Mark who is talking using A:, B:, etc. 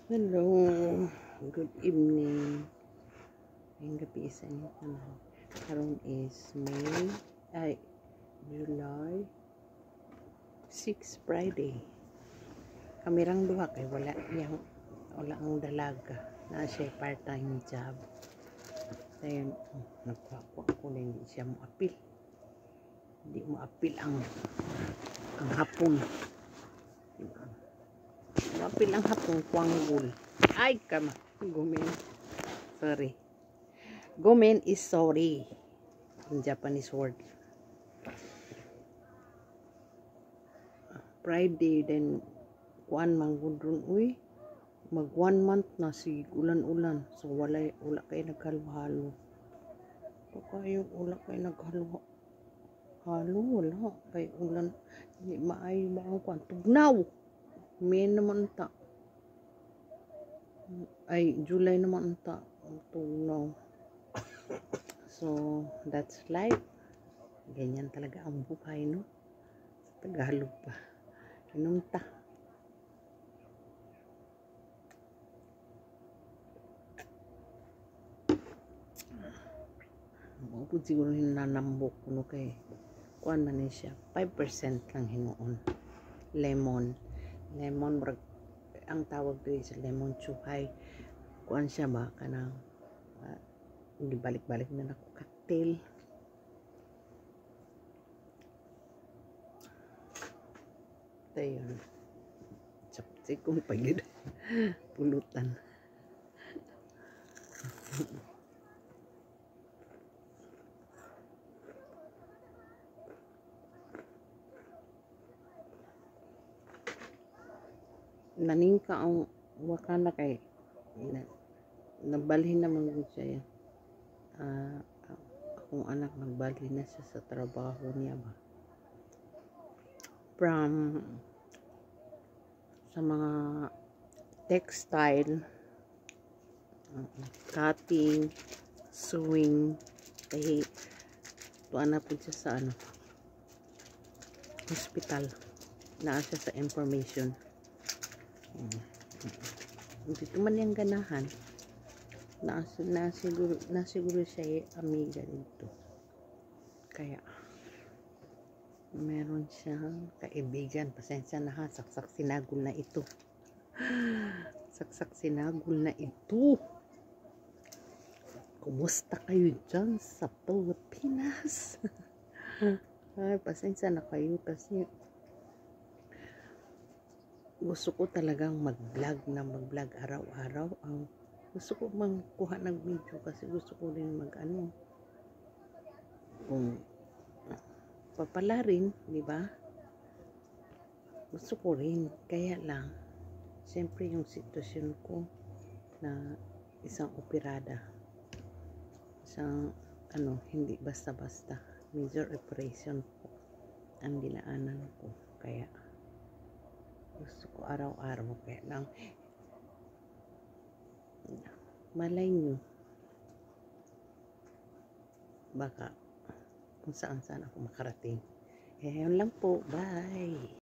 A: Hello, good evening. Ngayong gabi isa niyo naman. Karon is July 6 Friday. Kamirang duha kay wala ang dalaga. Na siya part-time job. Ayun, nagpakuha ko na hindi siya mo-apil. Hindi mo-apil ang hapon. Mo-apil ang hapon kwanggol. Ay, kama. Gumin. Sorry. Gomen is sorry in Japanese word. Friday then kuan manggudron uy mag 1 month na si ulan-ulan so wala kay naghalo-halo. Kayo wala kay naghalo. Wala kay ulan di maayo ba ang kuan tugnaw. May naman ta. Ay July naman ta tugnaw. So, that's life. Ganyan talaga ang buhay, no? Sa Tagalog pa. Inunta. Mapod siguro hinanambok ko, no? Kay kuan man siya. 5% lang hinuon. Lemon, ang tawag doon sa lemon chuhay. Kuan siya ba? Kanang hindi balik-balik na ako cocktail. Ayun. Sapsik kong pagid. Pulutan. Naningka ang wakana kay nabalhin naman siya yan. Akong anak nagbalhin na siya sa trabaho niya ba from sa mga textile, cutting, sewing, kay tuan na po siya sa hospital na siya sa information. Dito man yung ganahan nasiguro siya amiga dito kaya meron siyang kaibigan. Pasensya na ha, saksak sinagul na ito. Saksak sinagul na ito. Kumusta kayo dyan sa Pilipinas? Ay, pasensya na kayo kasi gusto ko talagang mag-vlog araw-araw. Gusto ko magkuha ng video kasi gusto ko rin kung papala rin, di ba? Gusto ko rin, kaya lang siyempre yung sitwasyon ko na isang operada, isang hindi basta-basta, major operation po ang dinaanan ko, kaya gusto ko araw-araw, kaya lang malay nyo baka kung saan ako makarating. Yun lang po, bye.